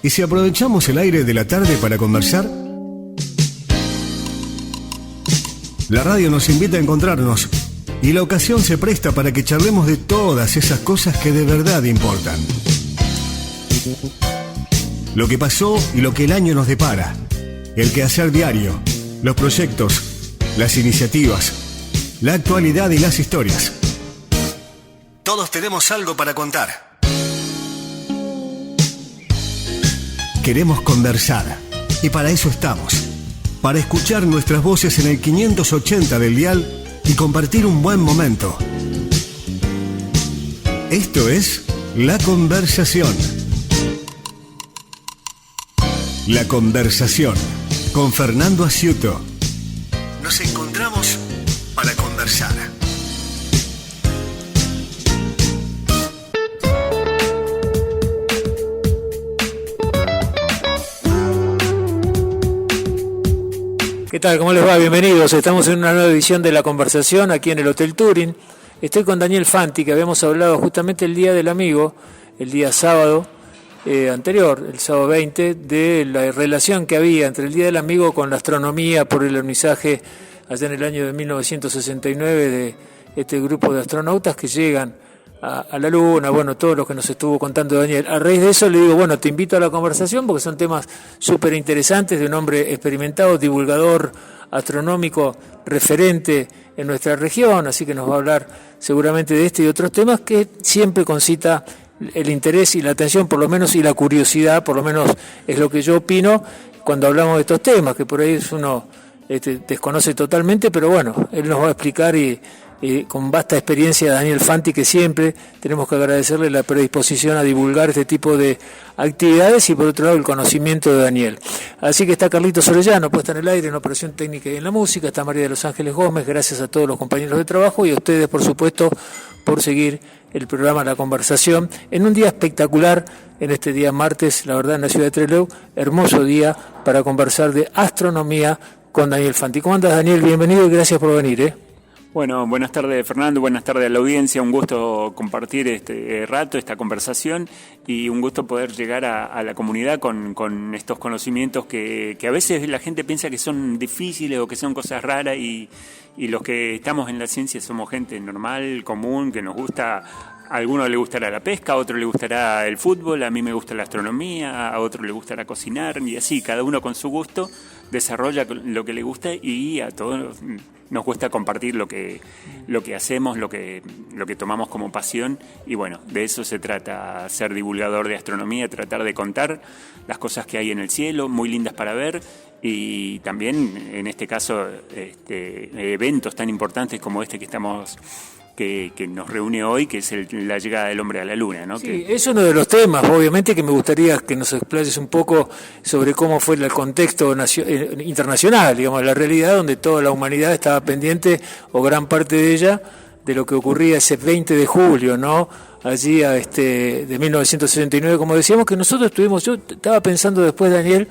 ¿Y si aprovechamos el aire de la tarde para conversar? La radio nos invita a encontrarnos y la ocasión se presta para que charlemos de todas esas cosas que de verdad importan. Lo que pasó y lo que el año nos depara, el quehacer diario, los proyectos, las iniciativas, la actualidad y las historias. Todos tenemos algo para contar. Queremos conversar y para eso estamos. Para escuchar nuestras voces en el 580 del dial y compartir un buen momento. Esto es La Conversación. La Conversación con Fernando Asciuto. Nos encontramos para conversar. ¿Qué tal? ¿Cómo les va? Bienvenidos. Estamos en una nueva edición de La Conversación aquí en el Hotel Turing. Estoy con Daniel Fanti, que habíamos hablado justamente el Día del Amigo, el día sábado anterior, el sábado 20, de la relación que había entre el Día del Amigo con la astronomía por el alunizaje allá en el año de 1969 de este grupo de astronautas que llegan a la Luna, bueno, todo lo que nos estuvo contando Daniel. A raíz de eso le digo, bueno, te invito a la conversación porque son temas súper interesantes de un hombre experimentado, divulgador astronómico, referente en nuestra región, así que nos va a hablar seguramente de este y otros temas que siempre concita el interés y la atención, por lo menos, y la curiosidad, por lo menos es lo que yo opino cuando hablamos de estos temas, que por ahí uno desconoce totalmente, pero bueno, él nos va a explicar y con vasta experiencia Daniel Fanti, que siempre tenemos que agradecerle la predisposición a divulgar este tipo de actividades y por otro lado el conocimiento de Daniel. Así que está Carlitos Orellano, puesta en el aire, en operación técnica y en la música, está María de los Ángeles Gómez, gracias a todos los compañeros de trabajo y a ustedes, por supuesto, por seguir el programa La Conversación en un día espectacular, en este día martes, la verdad, en la ciudad de Trelew, hermoso día para conversar de astronomía con Daniel Fanti. ¿Cómo andas, Daniel? Bienvenido y gracias por venir, Bueno, buenas tardes, Fernando, buenas tardes a la audiencia, un gusto compartir este rato, esta conversación y un gusto poder llegar a la comunidad con estos conocimientos que a veces la gente piensa que son difíciles o que son cosas raras y los que estamos en la ciencia somos gente normal, común, que nos gusta. A algunos le gustará la pesca, a otro le gustará el fútbol, a mí me gusta la astronomía, a otro le gustará cocinar y así, cada uno con su gusto desarrolla lo que le gusta y a todos nos gusta compartir lo que hacemos, lo que tomamos como pasión y bueno, de eso se trata, ser divulgador de astronomía, tratar de contar las cosas que hay en el cielo, muy lindas para ver y también en este caso eventos tan importantes como este que estamos que nos reúne hoy, que es la llegada del hombre a la Luna, ¿no? Sí, es uno de los temas, obviamente, que me gustaría que nos explayes un poco sobre cómo fue el contexto internacional, digamos, la realidad donde toda la humanidad estaba pendiente, o gran parte de ella, de lo que ocurría ese 20 de julio, ¿no? Allí de 1969, como decíamos, que nosotros tuvimos, yo estaba pensando después, Daniel,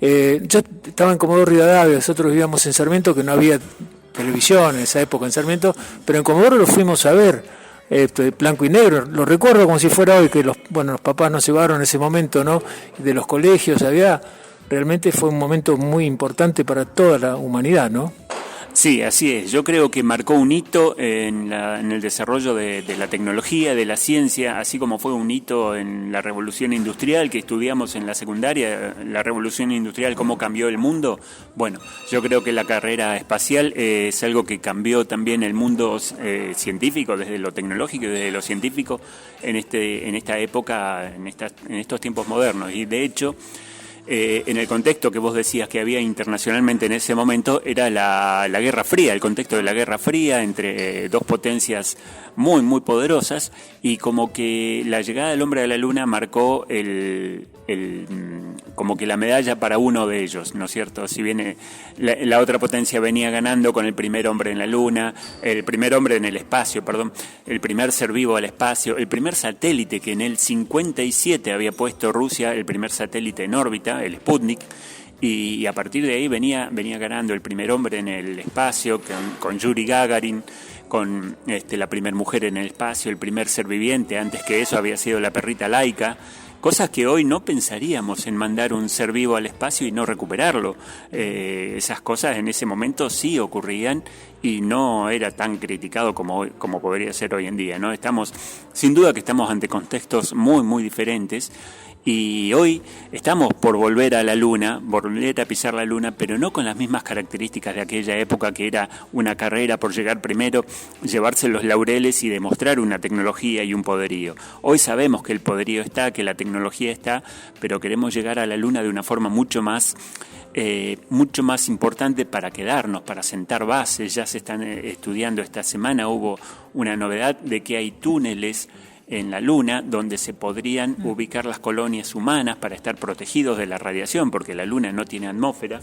yo estaba en Comodoro Rivadavia, nosotros vivíamos en Sarmiento, que no había televisión en esa época en Sarmiento, pero en Comodoro lo fuimos a ver, blanco y negro, lo recuerdo como si fuera hoy, que los papás nos llevaron en ese momento, ¿no? De los colegios, realmente fue un momento muy importante para toda la humanidad, ¿no? Sí, así es. Yo creo que marcó un hito en el desarrollo de la tecnología, de la ciencia, así como fue un hito en la revolución industrial que estudiamos en la secundaria, la revolución industrial, cómo cambió el mundo. Bueno, yo creo que la carrera espacial es algo que cambió también el mundo científico, desde lo tecnológico y desde lo científico en esta época, en estos tiempos modernos. Y de hecho, en el contexto que vos decías que había internacionalmente en ese momento, era la Guerra Fría, el contexto de la Guerra Fría entre dos potencias muy, muy poderosas, y como que la llegada del hombre a la Luna marcó como que la medalla para uno de ellos, ¿no es cierto? Si bien la otra potencia venía ganando con el primer hombre en la Luna, el primer hombre en el espacio, perdón, el primer ser vivo al espacio, el primer satélite que en el 57 había puesto Rusia, el primer satélite en órbita, el Sputnik, y a partir de ahí venía ganando el primer hombre en el espacio con Yuri Gagarin, la primer mujer en el espacio, el primer ser viviente. Antes que eso había sido la perrita Laika. Cosas que hoy no pensaríamos en mandar un ser vivo al espacio y no recuperarlo. Esas cosas en ese momento sí ocurrían y no era tan criticado como podría ser hoy en día, ¿no? Sin duda que estamos ante contextos muy, muy diferentes. Y hoy estamos por volver a la Luna, volver a pisar la Luna, pero no con las mismas características de aquella época, que era una carrera por llegar primero, llevarse los laureles y demostrar una tecnología y un poderío. Hoy sabemos que el poderío está, que la tecnología está, pero queremos llegar a la Luna de una forma mucho más importante para quedarnos, para sentar bases. Ya se están estudiando esta semana, hubo una novedad de que hay túneles en la Luna donde se podrían ubicar las colonias humanas para estar protegidos de la radiación, porque la Luna no tiene atmósfera,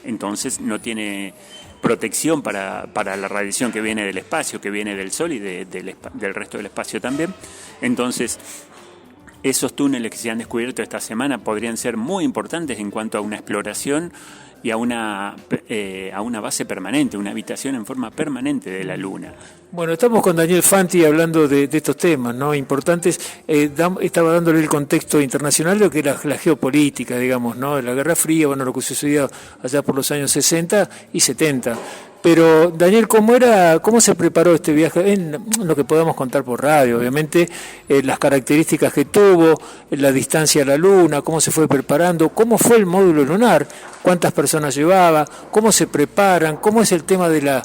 entonces no tiene protección para la radiación que viene del espacio, que viene del Sol y del resto del espacio también. Entonces, esos túneles que se han descubierto esta semana podrían ser muy importantes en cuanto a una exploración y a una base permanente, una habitación en forma permanente de la Luna. Bueno, estamos con Daniel Fanti hablando de estos temas, ¿no? Importantes. Estaba dándole el contexto internacional de lo que era la geopolítica, digamos, ¿no? La Guerra Fría, bueno, lo que sucedió allá por los años 60 y 70. Pero, Daniel, ¿cómo se preparó este viaje? En lo que podamos contar por radio, obviamente, las características que tuvo, la distancia a la Luna, cómo se fue preparando, cómo fue el módulo lunar, cuántas personas llevaba, cómo se preparan, cómo es el tema de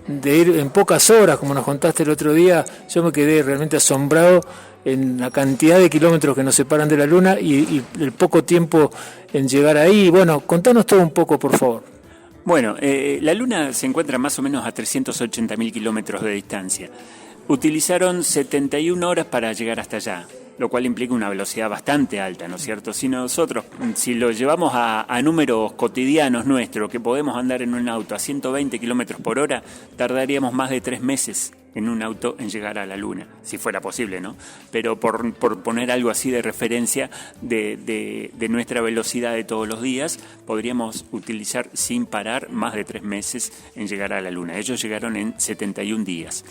de ir en pocas horas, como nos contaste el otro día. Yo me quedé realmente asombrado en la cantidad de kilómetros que nos separan de la Luna y el poco tiempo en llegar ahí. Bueno, contanos todo un poco, por favor. Bueno, la Luna se encuentra más o menos a 380.000 kilómetros de distancia. Utilizaron 71 horas para llegar hasta allá, lo cual implica una velocidad bastante alta, ¿no es cierto? Si lo llevamos a números cotidianos nuestros, que podemos andar en un auto a 120 kilómetros por hora, tardaríamos más de 3 meses en un auto en llegar a la Luna, si fuera posible, ¿no? Pero por poner algo así de referencia de nuestra velocidad de todos los días, podríamos utilizar sin parar más de 3 meses en llegar a la Luna. Ellos llegaron en 71 días.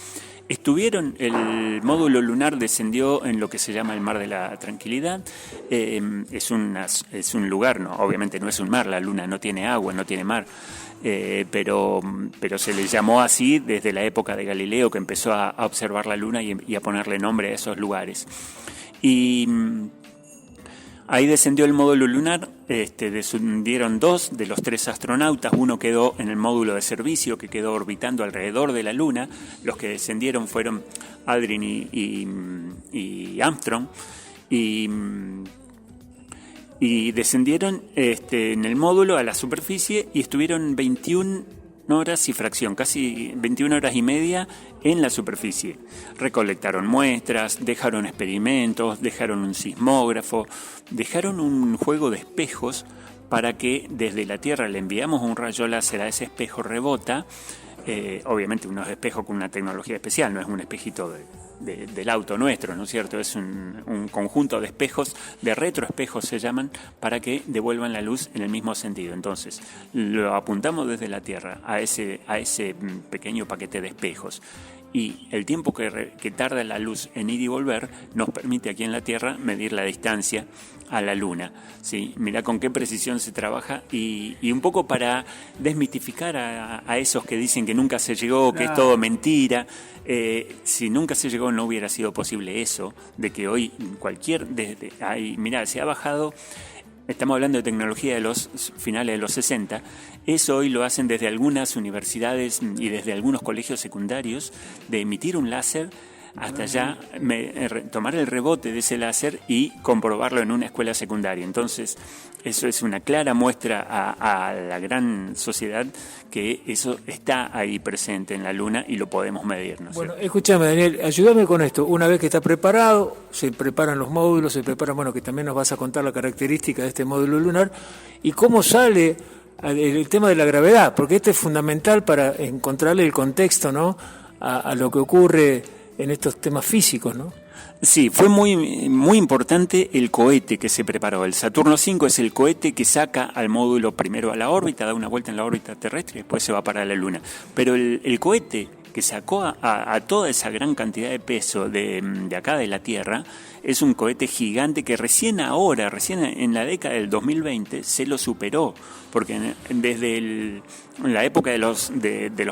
El módulo lunar descendió en lo que se llama el Mar de la Tranquilidad. Es un lugar, no, obviamente no es un mar, la Luna no tiene agua, no tiene mar, pero se le llamó así desde la época de Galileo, que empezó a observar la Luna y a ponerle nombre a esos lugares. Y ahí descendió el módulo lunar, descendieron 2 de los 3 astronautas, uno quedó en el módulo de servicio que quedó orbitando alrededor de la Luna. Los que descendieron fueron Aldrin y Armstrong, y descendieron en el módulo a la superficie y estuvieron 21 horas y fracción, casi 21 horas y media en la superficie. Recolectaron muestras, dejaron experimentos, dejaron un sismógrafo, dejaron un juego de espejos para que desde la Tierra le enviamos un rayo láser a ese espejo, rebota, obviamente unos espejos con una tecnología especial, no es un espejito del auto nuestro, ¿no es cierto? Es un conjunto de espejos, de retroespejos se llaman, para que devuelvan la luz en el mismo sentido. Entonces, lo apuntamos desde la Tierra a ese pequeño paquete de espejos. Y el tiempo que tarda la luz en ir y volver nos permite aquí en la Tierra medir la distancia a la Luna, ¿sí? Mirá con qué precisión se trabaja y un poco para desmitificar a esos que dicen que nunca se llegó, que es todo mentira. Si nunca se llegó no hubiera sido posible eso, de que hoy mirá, se ha bajado. Estamos hablando de tecnología de los finales de los 60. Eso hoy lo hacen desde algunas universidades y desde algunos colegios secundarios, de emitir un láser hasta allá, tomar el rebote de ese láser y comprobarlo en una escuela secundaria. Entonces, eso es una clara muestra a la gran sociedad que eso está ahí presente en la Luna y lo podemos medir, ¿no? Bueno, escúchame, Daniel, ayúdame con esto. Una vez que está preparado, se preparan los módulos, que también nos vas a contar la característica de este módulo lunar y cómo sale el tema de la gravedad, porque este es fundamental para encontrarle el contexto, ¿no?, a lo que ocurre en estos temas físicos, ¿no? Sí, fue muy importante el cohete que se preparó. El Saturno V es el cohete que saca al módulo primero a la órbita, da una vuelta en la órbita terrestre y después se va para la Luna. Pero el cohete que sacó a toda esa gran cantidad de peso de acá de la Tierra, es un cohete gigante que recién en la década del 2020, se lo superó, porque desde en la época de los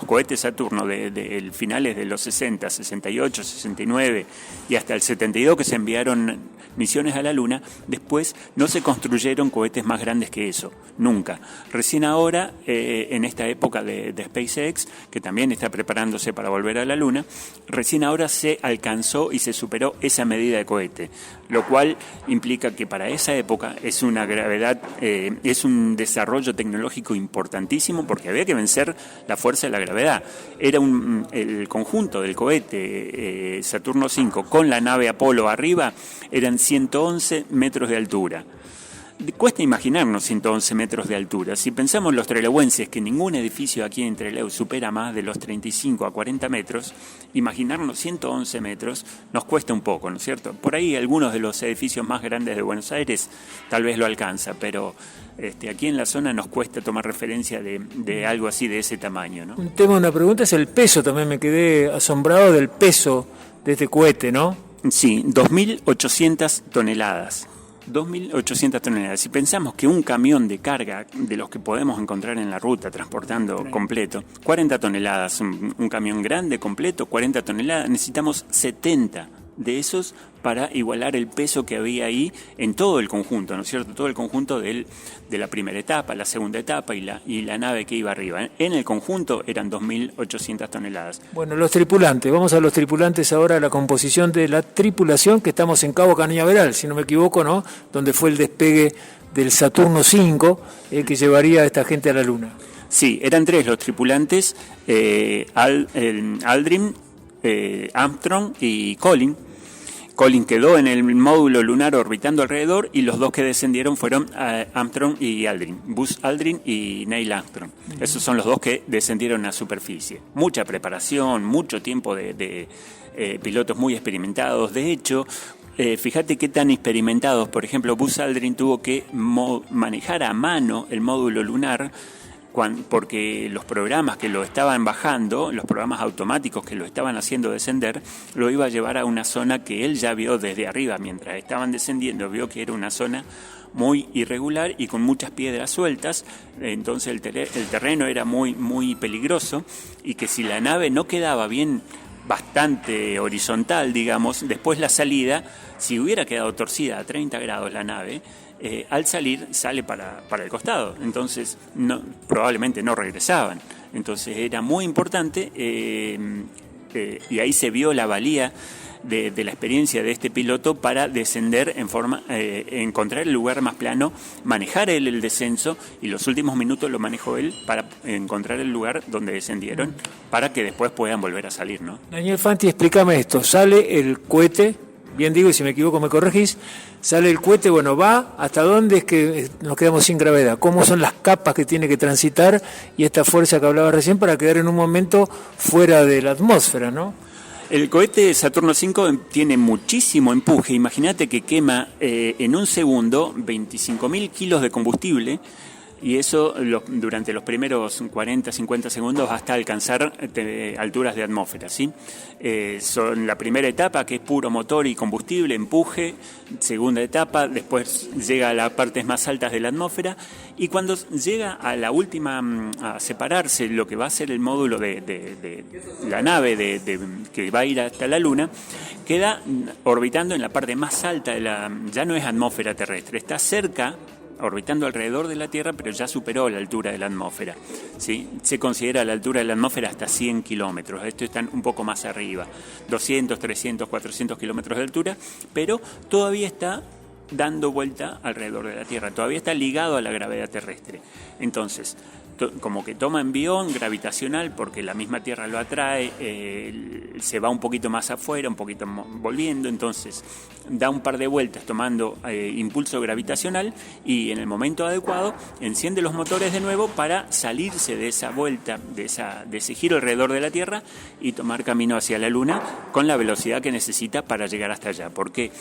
cohetes Saturno, de finales de los 60, 68, 69 y hasta el 72 que se enviaron misiones a la Luna, después no se construyeron cohetes más grandes que eso, nunca. Recién ahora, en esta época de SpaceX, que también está preparándose para volver a la Luna, recién ahora se alcanzó y se superó esa medida de cohete, lo cual implica que para esa época es una gravedad, es un desarrollo tecnológico importantísimo, porque había que vencer la fuerza de la gravedad. Era el conjunto del cohete Saturno V con la nave Apolo arriba, eran 111 metros de altura. Cuesta imaginarnos 111 metros de altura. Si pensamos los trelewenses que ningún edificio aquí en Trelew supera más de los 35 a 40 metros, imaginarnos 111 metros nos cuesta un poco, ¿no es cierto? Por ahí algunos de los edificios más grandes de Buenos Aires tal vez lo alcanza, pero aquí en la zona nos cuesta tomar referencia de algo así de ese tamaño, ¿no? Un tema, una pregunta es el peso. También me quedé asombrado del peso de este cohete, ¿no? Sí, 2.800 toneladas. 2.800 toneladas. Si pensamos que un camión de carga de los que podemos encontrar en la ruta transportando completo, 40 toneladas, un camión grande completo, 40 toneladas, necesitamos 70 de esos para igualar el peso que había ahí en todo el conjunto, ¿no es cierto? Todo el conjunto de la primera etapa, la segunda etapa y la nave que iba arriba. En el conjunto eran 2.800 toneladas. Bueno, los tripulantes, vamos a los tripulantes ahora, la composición de la tripulación, que estamos en Cabo Cañaveral, si no me equivoco, ¿no? Donde fue el despegue del Saturno V, que llevaría a esta gente a la Luna. Sí, eran 3 los tripulantes, Aldrin, Armstrong y Collins. Collins quedó en el módulo lunar orbitando alrededor y los 2 que descendieron fueron Armstrong y Aldrin, Buzz Aldrin y Neil Armstrong. Esos son los 2 que descendieron a superficie. Mucha preparación, mucho tiempo de pilotos muy experimentados. De hecho, fíjate qué tan experimentados. Por ejemplo, Buzz Aldrin tuvo que manejar a mano el módulo lunar, porque los programas que lo estaban bajando, los programas automáticos que lo estaban haciendo descender, lo iba a llevar a una zona que él ya vio desde arriba. Mientras estaban descendiendo, vio que era una zona muy irregular y con muchas piedras sueltas, entonces el terreno era muy, muy peligroso, y que si la nave no quedaba bien, bastante horizontal, digamos, después la salida, si hubiera quedado torcida a 30 grados la nave, al salir sale para el costado, entonces probablemente no regresaban. Entonces era muy importante, y ahí se vio la valía de la experiencia de este piloto para descender encontrar el lugar más plano, manejar él el descenso, y los últimos minutos lo manejó él para encontrar el lugar donde descendieron, para que después puedan volver a salir, ¿no? Daniel Fanti, explícame esto. Sale el cohete, bien digo, y si me equivoco me corregís, sale el cohete, bueno, va, ¿hasta dónde es que nos quedamos sin gravedad? ¿Cómo son las capas que tiene que transitar y esta fuerza que hablaba recién para quedar en un momento fuera de la atmósfera, ¿no? El cohete Saturno V tiene muchísimo empuje. Imagínate que quema en un segundo 25.000 kilos de combustible, y eso durante los primeros 40, 50 segundos hasta alcanzar alturas de atmósfera, ¿sí? Son la primera etapa, que es puro motor y combustible, empuje. Segunda etapa, después llega a las partes más altas de la atmósfera, y cuando llega a la última, a separarse lo que va a ser el módulo de la nave que va a ir hasta la Luna, queda orbitando en la parte más alta ya no es atmósfera terrestre, está cerca, orbitando alrededor de la Tierra, pero ya superó la altura de la atmósfera, ¿sí? Se considera la altura de la atmósfera hasta 100 kilómetros. Estos están un poco más arriba, 200, 300, 400 kilómetros de altura, pero todavía está dando vuelta alrededor de la Tierra, todavía está ligado a la gravedad terrestre. Entonces, como que toma envión gravitacional porque la misma Tierra lo atrae, se va un poquito más afuera, un poquito volviendo, entonces da un par de vueltas tomando impulso gravitacional y en el momento adecuado enciende los motores de nuevo para salirse de esa vuelta, de ese giro alrededor de la Tierra y tomar camino hacia la Luna con la velocidad que necesita para llegar hasta allá. Porque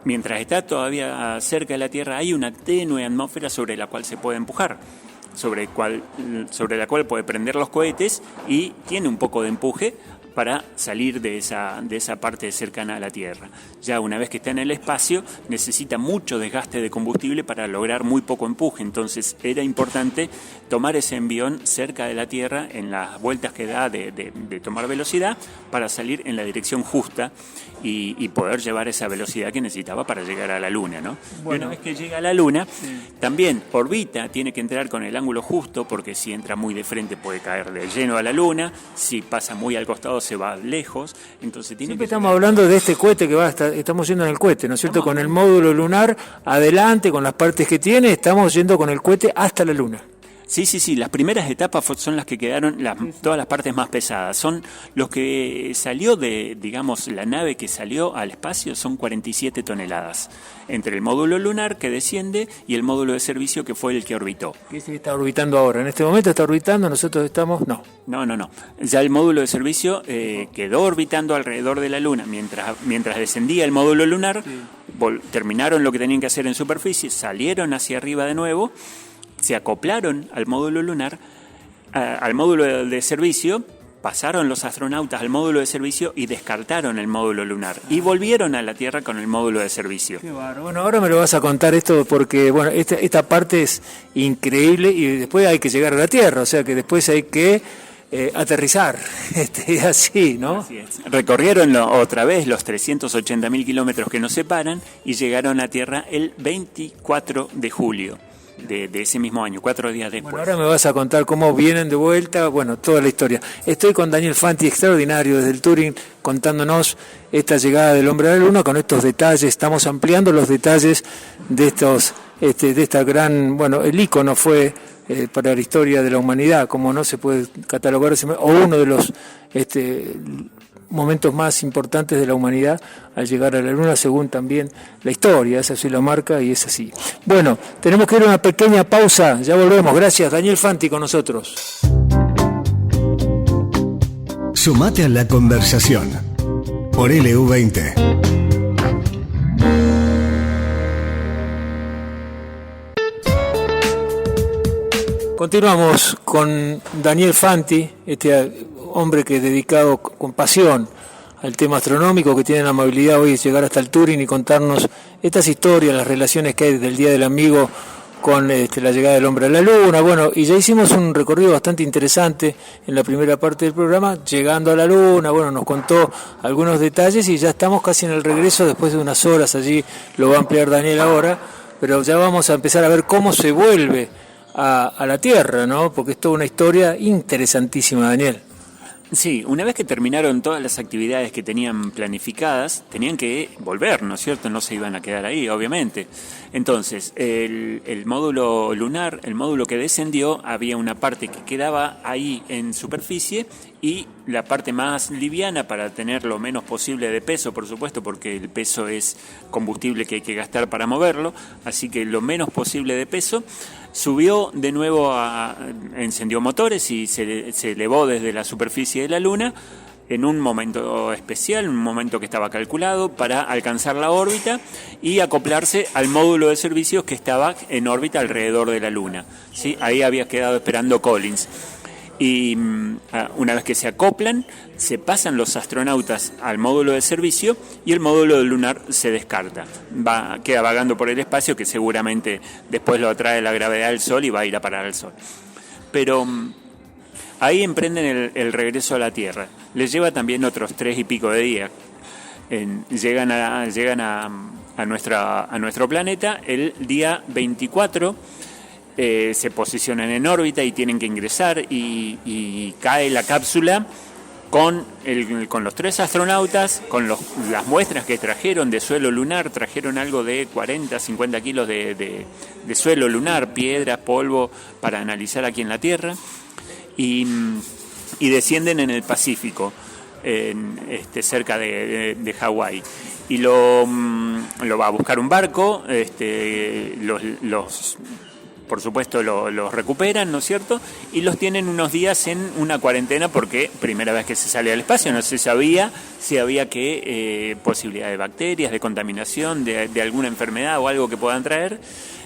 mientras está todavía cerca de la Tierra hay una tenue atmósfera sobre la cual se puede empujar, sobre la cual puede prender los cohetes y tiene un poco de empuje para salir de esa parte cercana a la Tierra. Ya una vez que está en el espacio necesita mucho desgaste de combustible para lograr muy poco empuje, entonces era importante tomar ese envión cerca de la Tierra en las vueltas que da de tomar velocidad para salir en la dirección justa y poder llevar esa velocidad que necesitaba para llegar a la Luna, ¿no? Bueno, y una vez que llega a la Luna, también orbita, tiene que entrar con el ángulo justo, porque si entra muy de frente puede caer de lleno a la Luna, si pasa muy al costado se va lejos, entonces siempre estamos hablando de este cohete que estamos yendo en el cohete, ¿no es cierto? Con el módulo lunar adelante, con las partes que tiene, estamos yendo con el cohete hasta la Luna. Sí, las primeras etapas son las que quedaron, todas las partes más pesadas. Son los que salió la nave que salió al espacio son 47 toneladas. Entre el módulo lunar que desciende y el módulo de servicio que fue el que orbitó. ¿Qué es el que está orbitando ahora? En este momento está orbitando, nosotros estamos... No. Ya el módulo de servicio quedó orbitando alrededor de la Luna. Mientras descendía el módulo lunar, terminaron lo que tenían que hacer en superficie, salieron hacia arriba de nuevo, se acoplaron al módulo lunar, al módulo de servicio, pasaron los astronautas al módulo de servicio y descartaron el módulo lunar y volvieron a la Tierra con el módulo de servicio. Qué bárbaro. Bueno, ahora me lo vas a contar esto porque esta parte es increíble y después hay que llegar a la Tierra, o sea que después hay que aterrizar, así, ¿no? Así es. Recorrieron otra vez los 380.000 kilómetros que nos separan y llegaron a Tierra el 24 de julio. De ese mismo año, 4 días después. Bueno, ahora me vas a contar cómo vienen de vuelta, toda la historia. Estoy con Daniel Fanti, extraordinario, desde el Turing, contándonos esta llegada del hombre a la Luna con estos detalles. Estamos ampliando los detalles de esta gran, el ícono fue para la historia de la humanidad, como no se puede catalogar, o uno de los momentos más importantes de la humanidad al llegar a la Luna, según también la historia, esa sí lo marca y es así. Bueno, tenemos que ir a una pequeña pausa, ya volvemos. Gracias, Daniel Fanti con nosotros. Sumate a la conversación por LU20. Continuamos con Daniel Fanti, este hombre que es dedicado con pasión al tema astronómico, que tiene la amabilidad hoy de llegar hasta el Turing y contarnos estas historias, las relaciones que hay desde el Día del Amigo con la llegada del hombre a la Luna. Y ya hicimos un recorrido bastante interesante en la primera parte del programa, llegando a la Luna, nos contó algunos detalles y ya estamos casi en el regreso después de unas horas, allí lo va a ampliar Daniel ahora, pero ya vamos a empezar a ver cómo se vuelve a la Tierra, ¿no? Porque es toda una historia interesantísima, Daniel. Sí, una vez que terminaron todas las actividades que tenían planificadas, tenían que volver, ¿no es cierto? No se iban a quedar ahí, obviamente. Entonces, el módulo lunar, el módulo que descendió, había una parte que quedaba ahí en superficie y la parte más liviana para tener lo menos posible de peso, por supuesto, porque el peso es combustible que hay que gastar para moverlo, así que lo menos posible de peso. Subió de nuevo, encendió motores y se elevó desde la superficie de la Luna en un momento especial, un momento que estaba calculado para alcanzar la órbita y acoplarse al módulo de servicios que estaba en órbita alrededor de la Luna. ¿Sí? Ahí había quedado esperando Collins. Y una vez que se acoplan, se pasan los astronautas al módulo de servicio y el módulo lunar se descarta. Queda vagando por el espacio, que seguramente después lo atrae la gravedad del Sol y va a ir a parar al Sol. Pero ahí emprenden el regreso a la Tierra. Les lleva también otros 3 y pico de días. Llegan a nuestro planeta el día 24. Se posicionan en órbita y tienen que ingresar y cae la cápsula con los 3 astronautas, con las muestras que trajeron de suelo lunar. Trajeron algo de 40, 50 kilos de suelo lunar, piedras, polvo, para analizar aquí en la Tierra, y descienden en el Pacífico, cerca de Hawái, y lo va a buscar un barco. Por supuesto los recuperan, ¿no es cierto? Y los tienen unos días en una cuarentena, porque primera vez que se sale al espacio, no se sabía si había posibilidad de bacterias, de contaminación, de alguna enfermedad o algo que puedan traer.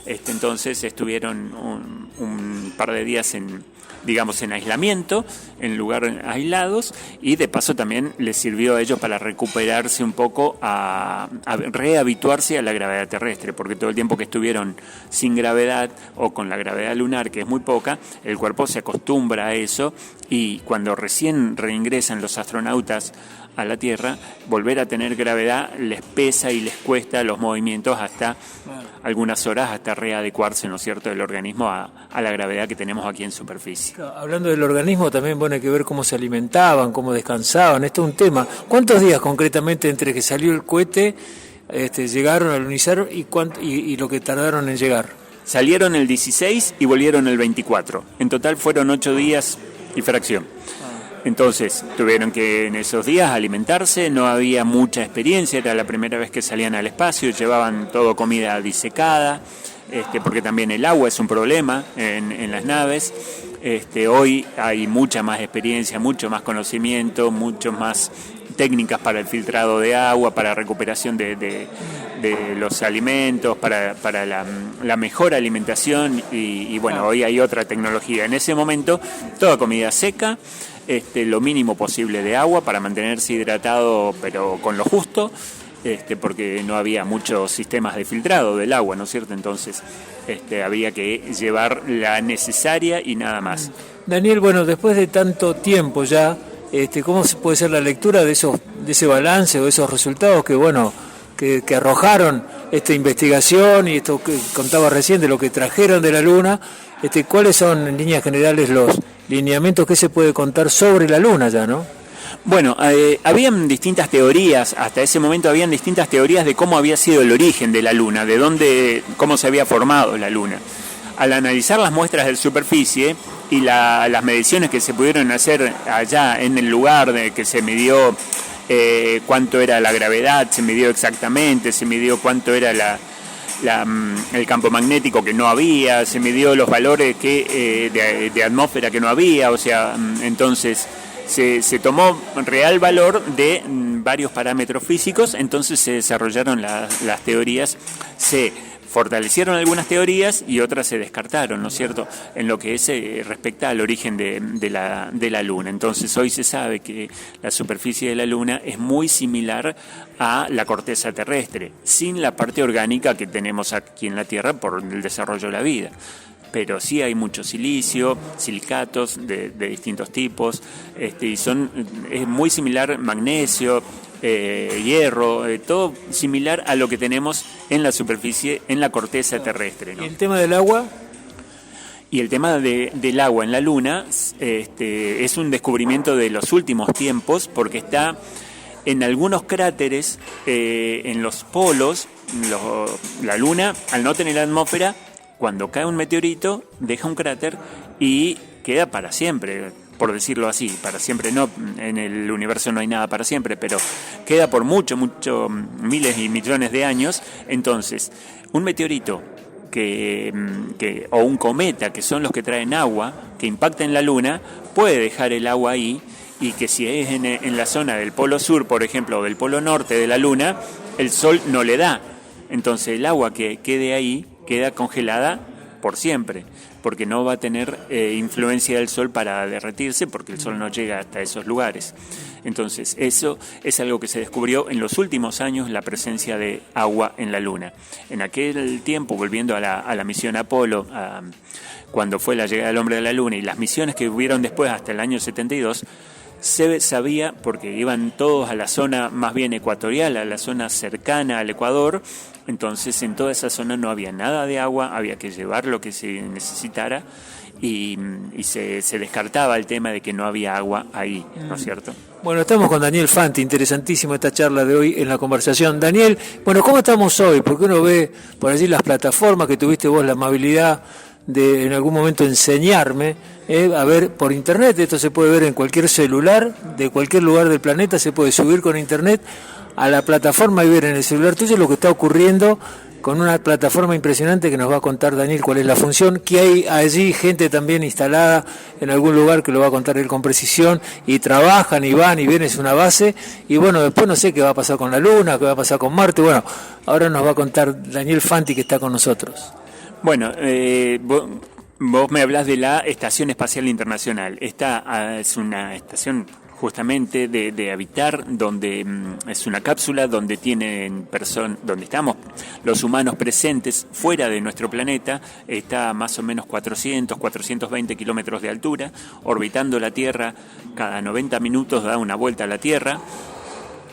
Entonces estuvieron un par de días en aislamiento, en lugar aislados, y de paso también les sirvió a ellos para recuperarse un poco, a rehabituarse a la gravedad terrestre, porque todo el tiempo que estuvieron sin gravedad o con la gravedad lunar, que es muy poca, el cuerpo se acostumbra a eso, y cuando recién reingresan los astronautas a la Tierra, volver a tener gravedad les pesa y les cuesta los movimientos hasta algunas horas, hasta readecuarse, ¿no es cierto?, el organismo a la gravedad que tenemos aquí en superficie. Hablando del organismo, también hay que ver cómo se alimentaban, cómo descansaban. Esto es un tema. ¿Cuántos días concretamente entre que salió el cohete, llegaron a alunizar, y lo que tardaron en llegar? Salieron el 16 y volvieron el 24. En total fueron 8 días y fracción. Entonces tuvieron que en esos días alimentarse, no había mucha experiencia, era la primera vez que salían al espacio, llevaban todo comida disecada, porque también el agua es un problema en las naves. Hoy hay mucha más experiencia, mucho más conocimiento, mucho más técnicas para el filtrado de agua, para recuperación de los alimentos, para la mejor alimentación, y bueno, hoy hay otra tecnología. En ese momento, toda comida seca, lo mínimo posible de agua para mantenerse hidratado, pero con lo justo, porque no había muchos sistemas de filtrado del agua, ¿no es cierto? Entonces había que llevar la necesaria y nada más. Daniel, bueno, después de tanto tiempo ya, ¿cómo puede ser la lectura de ese balance o de esos resultados que arrojaron esta investigación y esto que contaba recién de lo que trajeron de la Luna? ¿Cuáles son en líneas generales los lineamientos que se puede contar sobre la Luna ya, no? Bueno, habían distintas teorías, hasta ese momento habían distintas teorías de cómo había sido el origen de la Luna, cómo se había formado la Luna. Al analizar las muestras de superficie y las mediciones que se pudieron hacer allá en el lugar que se midió cuánto era la gravedad, se midió exactamente, se midió cuánto era el campo magnético que no había, se midió los valores de atmósfera que no había, o sea, entonces se tomó real valor de varios parámetros físicos, entonces se desarrollaron las teorías, se fortalecieron algunas teorías y otras se descartaron, ¿no es cierto?, en lo que respecta al origen de la Luna. Entonces hoy se sabe que la superficie de la Luna es muy similar a la corteza terrestre, sin la parte orgánica que tenemos aquí en la Tierra por el desarrollo de la vida. Pero sí hay mucho silicio, silicatos de distintos tipos, y es muy similar magnesio, hierro, todo similar a lo que tenemos en la superficie, en la corteza terrestre, ¿no? ¿Y el tema del agua? Y el tema del agua en la Luna es un descubrimiento de los últimos tiempos, porque está en algunos cráteres, en los polos. La Luna, al no tener atmósfera, cuando cae un meteorito, deja un cráter y queda para siempre, por decirlo así. Para siempre no, en el universo no hay nada para siempre, pero queda por mucho, miles y millones de años. Entonces, un meteorito o un cometa, que son los que traen agua, que impacta en la Luna, puede dejar el agua ahí, y que si es en la zona del polo sur, por ejemplo, o del polo norte de la Luna, el Sol no le da. Entonces el agua que quede ahí queda congelada por siempre, porque no va a tener influencia del Sol para derretirse, porque el Sol no llega hasta esos lugares. Entonces eso es algo que se descubrió en los últimos años, la presencia de agua en la Luna. En aquel tiempo, volviendo a la misión Apolo, cuando fue la llegada del hombre a la Luna, y las misiones que hubieron después hasta el año 72, se sabía, porque iban todos a la zona más bien ecuatorial, a la zona cercana al Ecuador. Entonces en toda esa zona no había nada de agua, había que llevar lo que se necesitara, y se descartaba el tema de que no había agua ahí, ¿no es cierto? Bueno, estamos con Daniel Fanti, interesantísimo esta charla de hoy en la conversación. Daniel, bueno, ¿cómo estamos hoy? Porque uno ve por allí las plataformas que tuviste vos la amabilidad de en algún momento enseñarme, a ver por internet. Esto se puede ver en cualquier celular, de cualquier lugar del planeta, se puede subir con internet a la plataforma y ver en el celular tuyo lo que está ocurriendo con una plataforma impresionante que nos va a contar Daniel cuál es la función, que hay allí gente también instalada en algún lugar que lo va a contar él con precisión, y trabajan y van y vienen, es una base, y bueno, después no sé qué va a pasar con la Luna, qué va a pasar con Marte. Bueno, ahora nos va a contar Daniel Fanti, que está con nosotros. Bueno, vos me hablás de la Estación Espacial Internacional. Esta es una estación justamente de habitar, donde es una cápsula donde donde estamos los humanos presentes fuera de nuestro planeta. Está a más o menos 420 kilómetros de altura, orbitando la Tierra. Cada 90 minutos da una vuelta a la Tierra.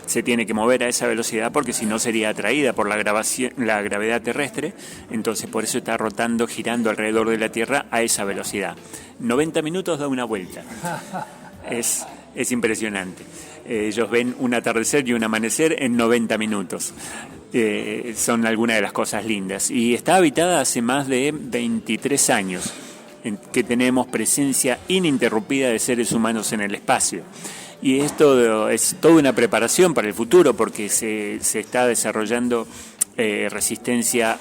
Se tiene que mover a esa velocidad porque si no sería atraída por la gravedad terrestre. Entonces por eso está rotando, girando alrededor de la Tierra a esa velocidad. 90 minutos da una vuelta. Es impresionante. Ellos ven un atardecer y un amanecer en 90 minutos. Son algunas de las cosas lindas. Y está habitada hace más de 23 años, en que tenemos presencia ininterrumpida de seres humanos en el espacio. Y esto es toda una preparación para el futuro, porque se está desarrollando resistencia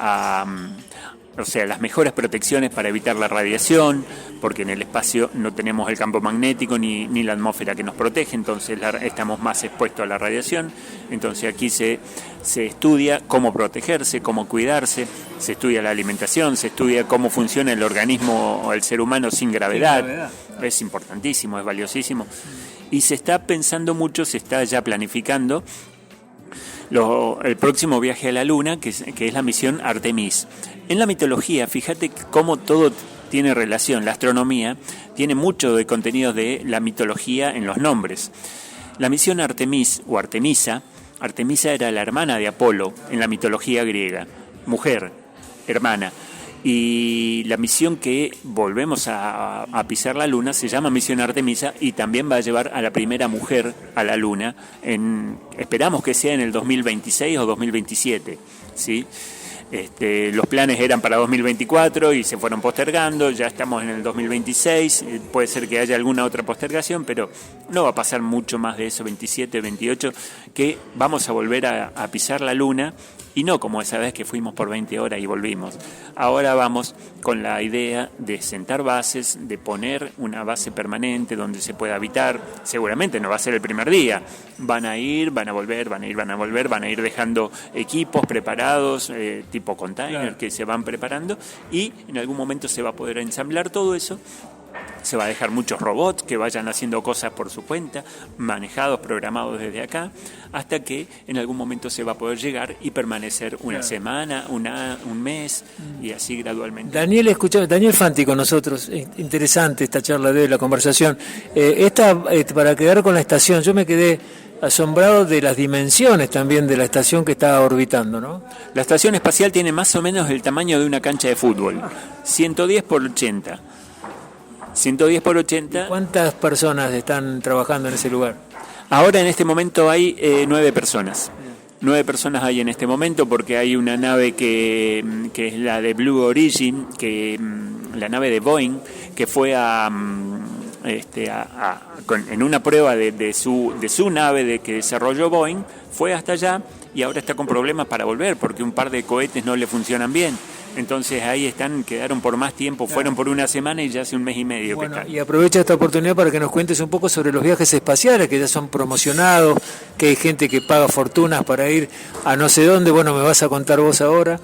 las mejores protecciones para evitar la radiación, porque en el espacio no tenemos el campo magnético ni la atmósfera que nos protege, entonces estamos más expuestos a la radiación. Entonces aquí se estudia cómo protegerse, cómo cuidarse, se estudia la alimentación, se estudia cómo funciona el organismo o el ser humano sin gravedad. Es importantísimo, es valiosísimo. Y se está pensando mucho, se está ya planificando el próximo viaje a la Luna, que es la misión Artemis. En la mitología, fíjate cómo todo tiene relación. La astronomía tiene mucho de contenidos de la mitología en los nombres. La misión Artemis o Artemisa era la hermana de Apolo en la mitología griega. Mujer, hermana. Y la misión que volvemos a pisar la Luna se llama Misión Artemisa, y también va a llevar a la primera mujer a la Luna. Esperamos que sea en el 2026 o 2027, ¿sí? Los planes eran para 2024 y se fueron postergando. Ya estamos en el 2026, puede ser que haya alguna otra postergación, pero no va a pasar mucho más de eso, 27, 28, que vamos a volver a pisar la Luna. Y no como esa vez que fuimos por 20 horas y volvimos. Ahora vamos con la idea de sentar bases, de poner una base permanente donde se pueda habitar. Seguramente no va a ser el primer día. Van a ir, van a volver, van a ir, van a volver, van a ir dejando equipos preparados, tipo container, claro, que se van preparando, y en algún momento se va a poder ensamblar todo eso. Se va a dejar muchos robots que vayan haciendo cosas por su cuenta, manejados, programados desde acá, hasta que en algún momento se va a poder llegar y permanecer una semana, un mes, y así gradualmente. Daniel Fanti con nosotros. Interesante esta charla de hoy, la conversación. Para quedar con la estación, yo me quedé asombrado de las dimensiones también de la estación que está orbitando, ¿no? La estación espacial tiene más o menos el tamaño de una cancha de fútbol, 110 por 80. 110 por 80. ¿Cuántas personas están trabajando en ese lugar? Ahora en este momento hay 9 personas. 9 personas hay en este momento, porque hay una nave que es la de Blue Origin, la nave de Boeing, que fue en una prueba de su nave que desarrolló Boeing, fue hasta allá y ahora está con problemas para volver porque un par de cohetes no le funcionan bien. Entonces ahí quedaron por más tiempo, fueron por una semana y ya hace un mes y medio que están. Y aprovecha esta oportunidad para que nos cuentes un poco sobre los viajes espaciales que ya son promocionados, que hay gente que paga fortunas para ir a no sé dónde. Bueno, me vas a contar vos ahora,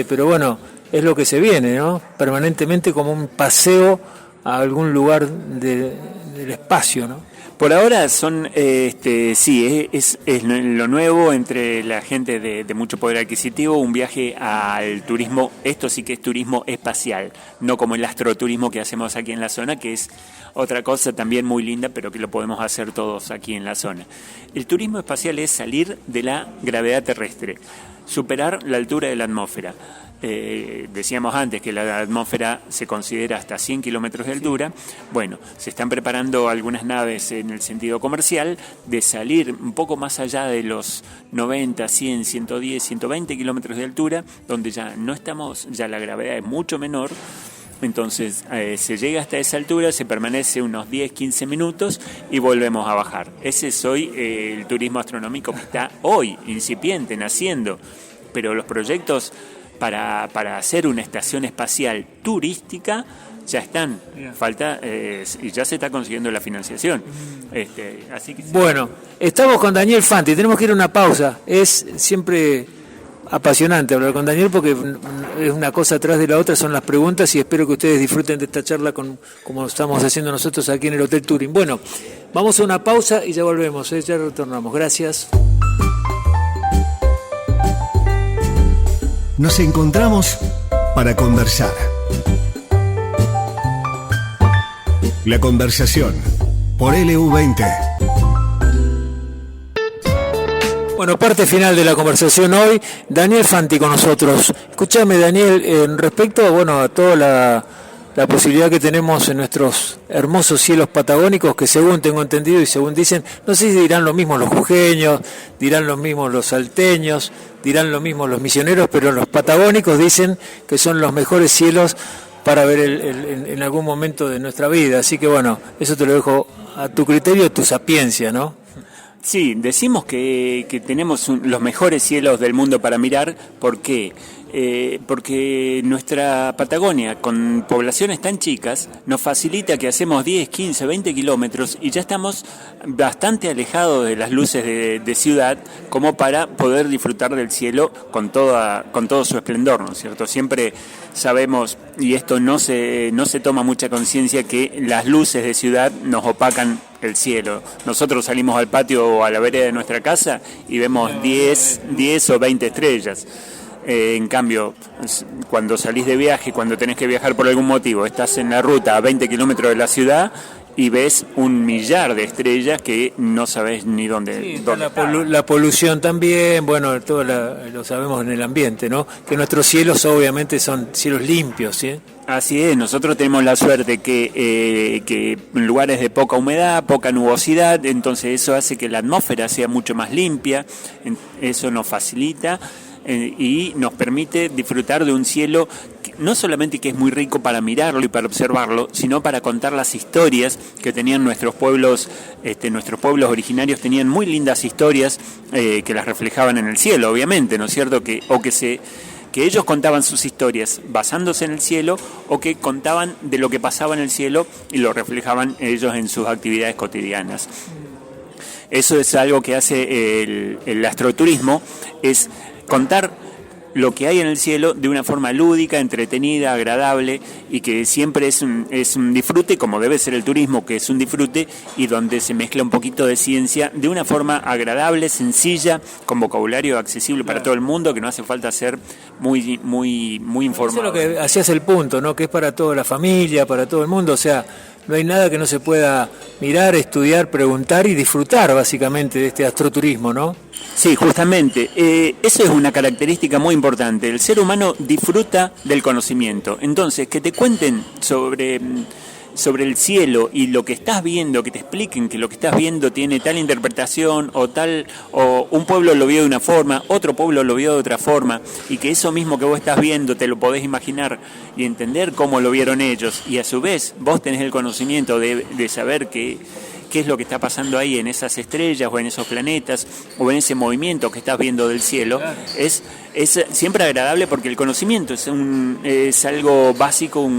pero bueno, es lo que se viene, ¿no? Permanentemente como un paseo a algún lugar del espacio, ¿no? Por ahora son, sí, es lo nuevo entre la gente de mucho poder adquisitivo, un viaje al turismo. Esto sí que es turismo espacial, no como el astroturismo que hacemos aquí en la zona, que es otra cosa también muy linda, pero que lo podemos hacer todos aquí en la zona. El turismo espacial es salir de la gravedad terrestre. superar la altura de la atmósfera. Decíamos antes que la atmósfera se considera hasta 100 kilómetros de altura. Bueno, se están preparando algunas naves en el sentido comercial de salir un poco más allá de los 90, 100, 110, 120 kilómetros de altura, donde ya no estamos, ya la gravedad es mucho menor. Entonces se llega hasta esa altura, se permanece unos 10, 15 minutos y volvemos a bajar. Ese es hoy el turismo astronómico que está hoy, incipiente, naciendo. Pero los proyectos para hacer una estación espacial turística ya están, falta y ya se está consiguiendo la financiación. Así que bueno, estamos con Daniel Fanti, tenemos que ir a una pausa. Es siempre apasionante hablar con Daniel porque es una cosa atrás de la otra, son las preguntas, y espero que ustedes disfruten de esta charla como estamos haciendo nosotros aquí en el Hotel Turing. Bueno, vamos a una pausa y ya volvemos, ya retornamos. Gracias. Nos encontramos para conversar. La conversación por LU20. Bueno, parte final de la conversación hoy, Daniel Fanti con nosotros. Escúchame, Daniel, respecto a toda la posibilidad que tenemos en nuestros hermosos cielos patagónicos, que según tengo entendido y según dicen, no sé si dirán lo mismo los jujeños, dirán lo mismo los salteños, dirán lo mismo los misioneros, pero los patagónicos dicen que son los mejores cielos para ver en algún momento de nuestra vida. Así que bueno, eso te lo dejo a tu criterio, a tu sapiencia, ¿no? Sí, decimos que tenemos los mejores cielos del mundo para mirar. ¿Por qué? Porque nuestra Patagonia, con poblaciones tan chicas, nos facilita que hacemos 10, 15, 20 kilómetros y ya estamos bastante alejados de las luces de ciudad como para poder disfrutar del cielo con todo su esplendor, ¿no es cierto? Siempre sabemos, y esto no se toma mucha conciencia, que las luces de ciudad nos opacan el cielo. Nosotros salimos al patio o a la vereda de nuestra casa y vemos 10 o 20 estrellas. En cambio, cuando salís de viaje, cuando tenés que viajar por algún motivo, estás en la ruta a 20 kilómetros de la ciudad y ves 1.000.000 de estrellas que no sabés ni dónde. Sí, la polución también, bueno, todo lo sabemos en el ambiente, ¿no? Que nuestros cielos obviamente son cielos limpios, ¿sí? Así es, nosotros tenemos la suerte que en lugares de poca humedad, poca nubosidad, entonces eso hace que la atmósfera sea mucho más limpia, eso nos facilita y nos permite disfrutar de un cielo que no solamente que es muy rico para mirarlo y para observarlo, sino para contar las historias que tenían nuestros pueblos originarios. Tenían muy lindas historias que las reflejaban en el cielo, obviamente, ¿no es cierto? Que ellos contaban sus historias basándose en el cielo, o que contaban de lo que pasaba en el cielo y lo reflejaban ellos en sus actividades cotidianas. Eso es algo que hace el astroturismo, es contar lo que hay en el cielo de una forma lúdica, entretenida, agradable, y que siempre es un disfrute, como debe ser el turismo, que es un disfrute, y donde se mezcla un poquito de ciencia de una forma agradable, sencilla, con vocabulario accesible para todo el mundo, que no hace falta ser muy informado. Eso es lo que hacías el punto, ¿no? Que es para toda la familia, para todo el mundo, o sea, no hay nada que no se pueda mirar, estudiar, preguntar y disfrutar básicamente de este astroturismo, ¿no? Sí, justamente. Eso es una característica muy importante. El ser humano disfruta del conocimiento. Entonces, que te cuenten sobre el cielo y lo que estás viendo, que te expliquen que lo que estás viendo tiene tal interpretación o un pueblo lo vio de una forma, otro pueblo lo vio de otra forma, y que eso mismo que vos estás viendo te lo podés imaginar y entender cómo lo vieron ellos, y a su vez vos tenés el conocimiento de saber qué es lo que está pasando ahí en esas estrellas o en esos planetas o en ese movimiento que estás viendo del cielo. Claro. Es siempre agradable, porque el conocimiento es algo básico,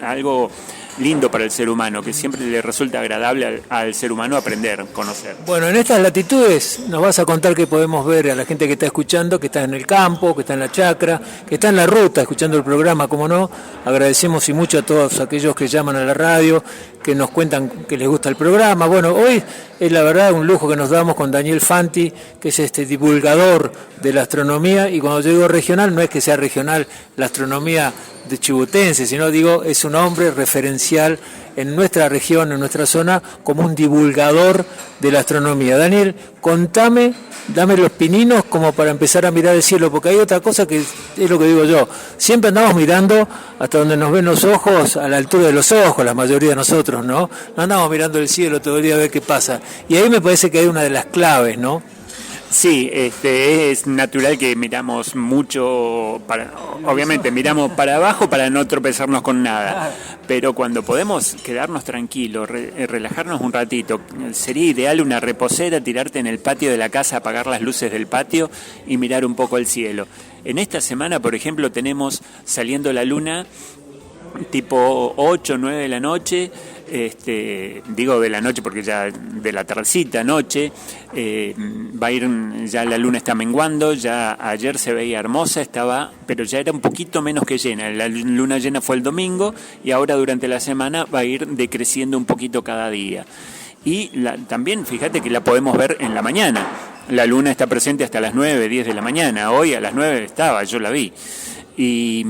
algo lindo para el ser humano, que siempre le resulta agradable al ser humano aprender, conocer. Bueno, en estas latitudes nos vas a contar qué podemos ver a la gente que está escuchando, que está en el campo, que está en la chacra, que está en la ruta escuchando el programa, como no. Agradecemos y mucho a todos aquellos que llaman a la radio, que nos cuentan que les gusta el programa. Bueno, hoy es la verdad un lujo que nos damos con Daniel Fanti, que es este divulgador de la astronomía, y cuando yo digo regional, no es que sea regional la astronomía de Chibutense, sino digo, es un hombre referencial en nuestra región, en nuestra zona, como un divulgador de la astronomía. Daniel, contame, dame los pininos como para empezar a mirar el cielo, porque hay otra cosa que es lo que digo yo. Siempre andamos mirando hasta donde nos ven los ojos, a la altura de los ojos, la mayoría de nosotros, ¿no? No andamos mirando el cielo todo el día a ver qué pasa. Y ahí me parece que hay una de las claves, ¿no? Sí, es natural que miramos mucho, obviamente miramos para abajo para no tropezarnos con nada, pero cuando podemos quedarnos tranquilos, relajarnos un ratito, sería ideal una reposera, tirarte en el patio de la casa, apagar las luces del patio y mirar un poco el cielo. En esta semana, por ejemplo, tenemos saliendo la luna tipo 8 o 9 de la noche, digo de la noche porque ya de la tardecita noche, va a ir, ya la luna está menguando, ya ayer se veía hermosa, pero ya era un poquito menos que llena, la luna llena fue el domingo y ahora durante la semana va a ir decreciendo un poquito cada día. Y también fíjate que la podemos ver en la mañana, la luna está presente hasta las 9, 10 de la mañana, hoy a las 9 estaba, yo la vi. Y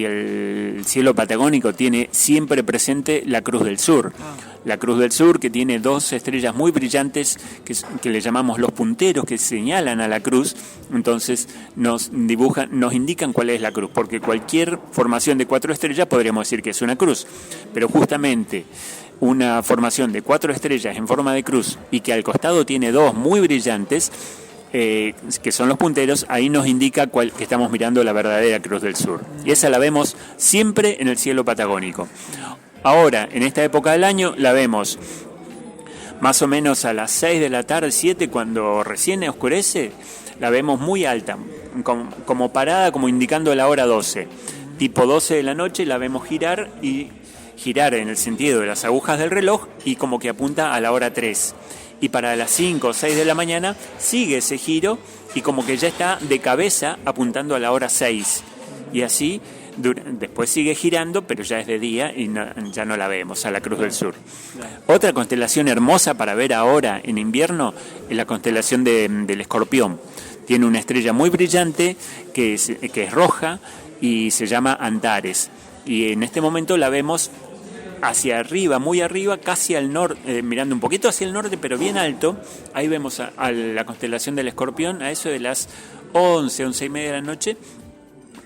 el cielo patagónico tiene siempre presente la Cruz del Sur. La Cruz del Sur, que tiene 2 estrellas muy brillantes que le llamamos los punteros, que señalan a la cruz, entonces nos indican cuál es la cruz, porque cualquier formación de 4 estrellas podríamos decir que es una cruz, pero justamente una formación de 4 estrellas en forma de cruz y que al costado tiene 2 muy brillantes, que son los punteros, ahí nos indica que estamos mirando la verdadera Cruz del Sur. Y esa la vemos siempre en el cielo patagónico. Ahora, en esta época del año, la vemos más o menos a las 6 de la tarde, 7, cuando recién oscurece, la vemos muy alta, como parada, como indicando la hora 12. Tipo 12 de la noche la vemos girar en el sentido de las agujas del reloj y como que apunta a la hora 3. Y para las 5 o 6 de la mañana sigue ese giro y como que ya está de cabeza apuntando a la hora 6. Y así después sigue girando, pero ya es de día y ya no la vemos, a la Cruz del Sur. Otra constelación hermosa para ver ahora en invierno es la constelación del Escorpión. Tiene una estrella muy brillante que es roja y se llama Antares. Y en este momento la vemos hacia arriba, muy arriba, casi al norte, mirando un poquito hacia el norte, pero bien alto. Ahí vemos a la constelación del Escorpión, a eso de las 11, 11 y media de la noche,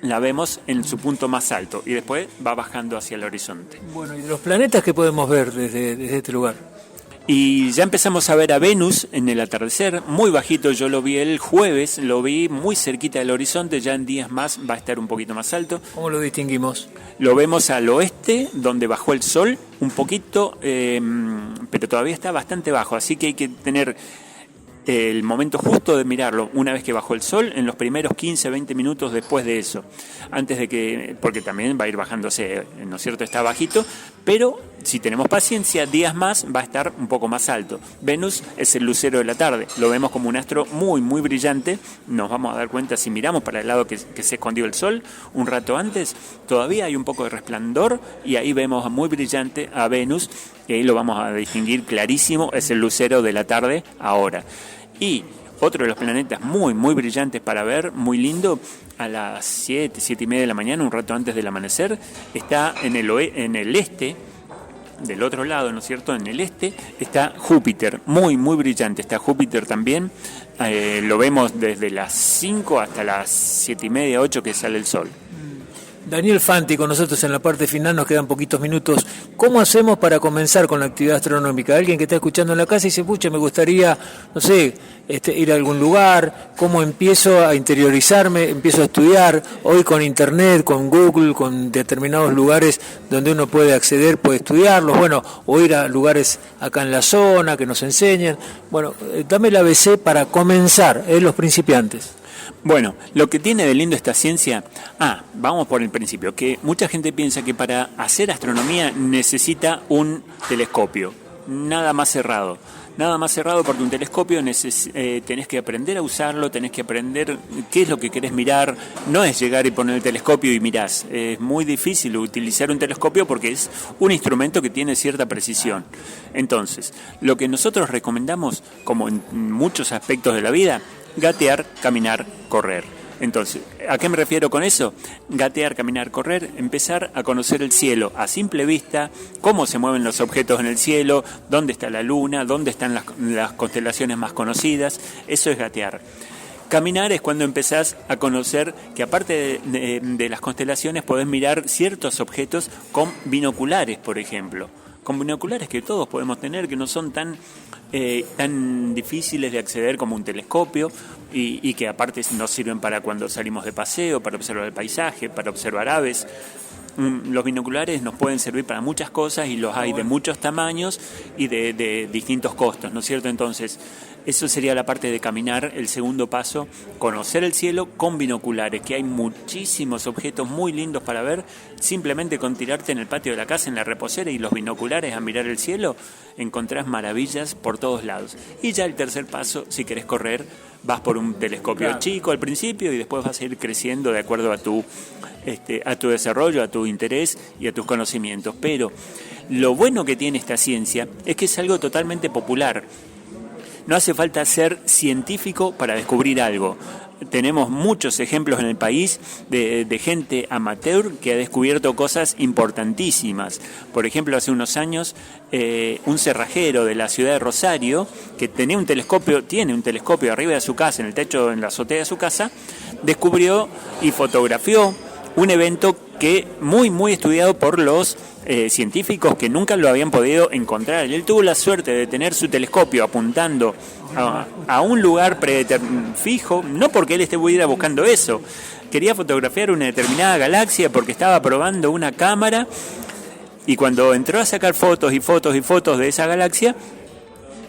la vemos en su punto más alto y después va bajando hacia el horizonte. Bueno, ¿y los planetas que podemos ver desde este lugar? Y ya empezamos a ver a Venus en el atardecer, muy bajito, yo lo vi el jueves, lo vi muy cerquita del horizonte, ya en días más va a estar un poquito más alto. ¿Cómo lo distinguimos? Lo vemos al oeste, donde bajó el sol un poquito, pero todavía está bastante bajo, así que hay que tener el momento justo de mirarlo una vez que bajó el sol, en los primeros 15, 20 minutos después de eso, antes de que, porque también va a ir bajándose, ¿no es cierto? Está bajito, pero si tenemos paciencia, días más va a estar un poco más alto. Venus es el lucero de la tarde, lo vemos como un astro muy, muy brillante, nos vamos a dar cuenta si miramos para el lado que se escondió el sol un rato antes, todavía hay un poco de resplandor y ahí vemos muy brillante a Venus, y ahí lo vamos a distinguir clarísimo, es el lucero de la tarde ahora. Y otro de los planetas muy, muy brillantes para ver, muy lindo, a las 7, 7 y media de la mañana, un rato antes del amanecer, está en el este, del otro lado, ¿no es cierto? En el este está Júpiter, muy, muy brillante, está Júpiter también, lo vemos desde las 5 hasta las 7 y media, 8 que sale el sol. Daniel Fanti con nosotros en la parte final, nos quedan poquitos minutos. ¿Cómo hacemos para comenzar con la actividad astronómica? Alguien que está escuchando en la casa y dice, pucha, me gustaría, no sé, ir a algún lugar. ¿Cómo empiezo a interiorizarme? Empiezo a estudiar. Hoy con internet, con Google, con determinados lugares donde uno puede acceder, puede estudiarlos. Bueno, o ir a lugares acá en la zona que nos enseñen. Bueno, dame el ABC para comenzar, los principiantes. Bueno, lo que tiene de lindo esta ciencia, vamos por el principio, que mucha gente piensa que para hacer astronomía necesita un telescopio, nada más cerrado porque un telescopio tenés que aprender a usarlo, tenés que aprender qué es lo que querés mirar, no es llegar y poner el telescopio y mirás, es muy difícil utilizar un telescopio porque es un instrumento que tiene cierta precisión. Entonces, lo que nosotros recomendamos, como en muchos aspectos de la vida, gatear, caminar, correr. Entonces, ¿a qué me refiero con eso? Gatear, caminar, correr, empezar a conocer el cielo a simple vista, cómo se mueven los objetos en el cielo, dónde está la luna, dónde están las constelaciones más conocidas. Eso es gatear. Caminar es cuando empezás a conocer que aparte de las constelaciones podés mirar ciertos objetos con binoculares, por ejemplo. Con binoculares que todos podemos tener, que no son tan difíciles de acceder como un telescopio y que aparte nos sirven para cuando salimos de paseo, para observar el paisaje, para observar aves. Los binoculares nos pueden servir para muchas cosas y los hay de muchos tamaños y de distintos costos, ¿no es cierto? Entonces, eso sería la parte de caminar, el segundo paso, conocer el cielo con binoculares, que hay muchísimos objetos muy lindos para ver, simplemente con tirarte en el patio de la casa, en la reposera y los binoculares a mirar el cielo, encontrás maravillas por todos lados. Y ya el tercer paso, si querés correr, vas por un telescopio chico al principio y después vas a ir creciendo de acuerdo a tu desarrollo, a tu interés y a tus conocimientos. Pero lo bueno que tiene esta ciencia es que es algo totalmente popular. No hace falta ser científico para descubrir algo. Tenemos muchos ejemplos en el país de gente amateur que ha descubierto cosas importantísimas. Por ejemplo, hace unos años, un cerrajero de la ciudad de Rosario, que tiene un telescopio arriba de su casa, en el techo, en la azotea de su casa, descubrió y fotografió un evento que muy estudiado por los científicos que nunca lo habían podido encontrar. Él tuvo la suerte de tener su telescopio apuntando a un lugar fijo, no porque él estuviera buscando eso, quería fotografiar una determinada galaxia porque estaba probando una cámara, y cuando entró a sacar fotos de esa galaxia,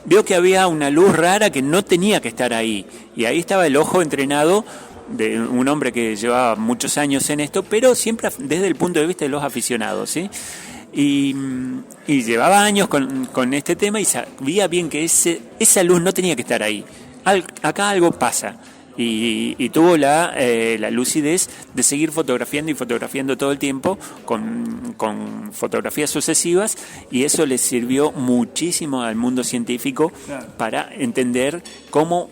vio que había una luz rara que no tenía que estar ahí, y ahí estaba el ojo entrenado de un hombre que llevaba muchos años en esto, pero siempre desde el punto de vista de los aficionados, ¿sí? Y llevaba años con este tema y sabía bien que esa luz no tenía que estar ahí. Acá algo pasa. Y tuvo la lucidez de seguir fotografiando todo el tiempo con fotografías sucesivas, y eso le sirvió muchísimo al mundo científico para entender cómo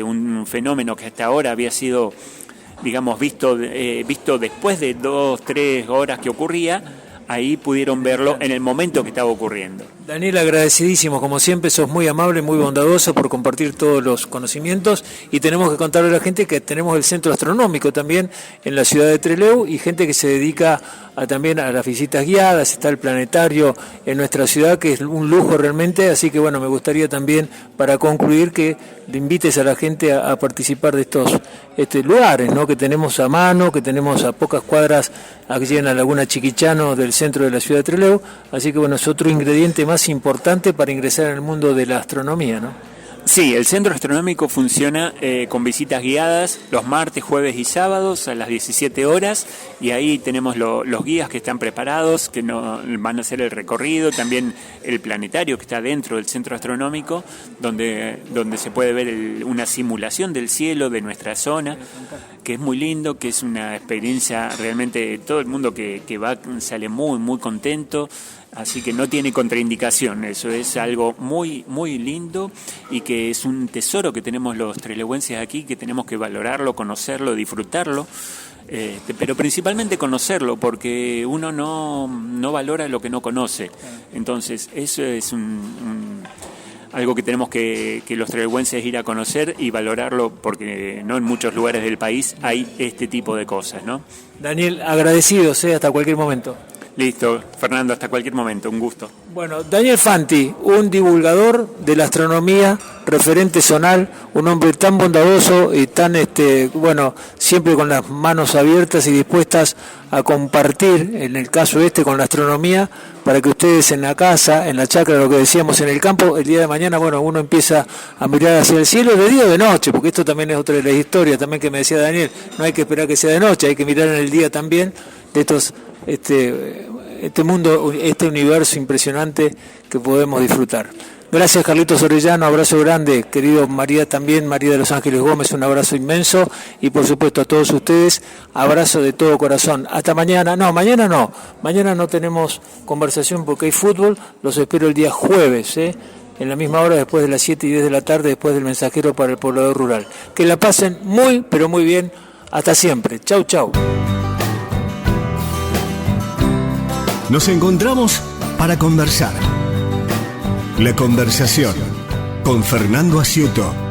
un fenómeno que hasta ahora había sido, digamos, visto después de 2-3 horas que ocurría, ahí pudieron verlo en el momento que estaba ocurriendo. Daniel, agradecidísimo, como siempre, sos muy amable, muy bondadoso por compartir todos los conocimientos, y tenemos que contarle a la gente que tenemos el centro astronómico también en la ciudad de Trelew, y gente que se dedica también a las visitas guiadas. Está el planetario en nuestra ciudad, que es un lujo realmente, así que bueno, me gustaría también, para concluir, que le invites a la gente a participar de estos lugares, ¿no?, que tenemos a mano, que tenemos a pocas cuadras aquí en la Laguna Chiquichano del centro de la ciudad de Trelew, así que bueno, es otro ingrediente más importante para ingresar en el mundo de la astronomía, ¿no? Sí, el centro astronómico funciona con visitas guiadas los martes, jueves y sábados a las 17 horas, y ahí tenemos los guías que están preparados, que van a hacer el recorrido, también el planetario que está dentro del centro astronómico, donde se puede ver una simulación del cielo de nuestra zona, que es muy lindo, que es una experiencia realmente, todo el mundo que va sale muy contento. Así que no tiene contraindicación, eso es algo muy lindo, y que es un tesoro que tenemos los trelewenses aquí, que tenemos que valorarlo, conocerlo, disfrutarlo, pero principalmente conocerlo, porque uno no valora lo que no conoce. Entonces eso es algo que tenemos que los trelewenses ir a conocer y valorarlo, porque no en muchos lugares del país hay este tipo de cosas, ¿no? Daniel, agradecidos, hasta cualquier momento. Listo, Fernando, hasta cualquier momento, un gusto. Bueno, Daniel Fanti, un divulgador de la astronomía, referente zonal, un hombre tan bondadoso y tan, siempre con las manos abiertas y dispuestas a compartir, en el caso con la astronomía, para que ustedes en la casa, en la chacra, lo que decíamos en el campo, el día de mañana, uno empieza a mirar hacia el cielo de día o de noche, porque esto también es otra de las historias también que me decía Daniel, no hay que esperar que sea de noche, hay que mirar en el día también de estos este mundo, este universo impresionante que podemos disfrutar. Gracias, Carlitos Orellano, abrazo grande, querido María también, María de los Ángeles Gómez, un abrazo inmenso, y por supuesto a todos ustedes, abrazo de todo corazón. Hasta mañana. Mañana no tenemos conversación porque hay fútbol, los espero el día jueves, en la misma hora, después de las 7:10 de la tarde, después del mensajero para el poblador rural. Que la pasen muy, pero muy bien. Hasta siempre. Chau, chau. Nos encontramos para conversar. La conversación con Fernando Asiuto.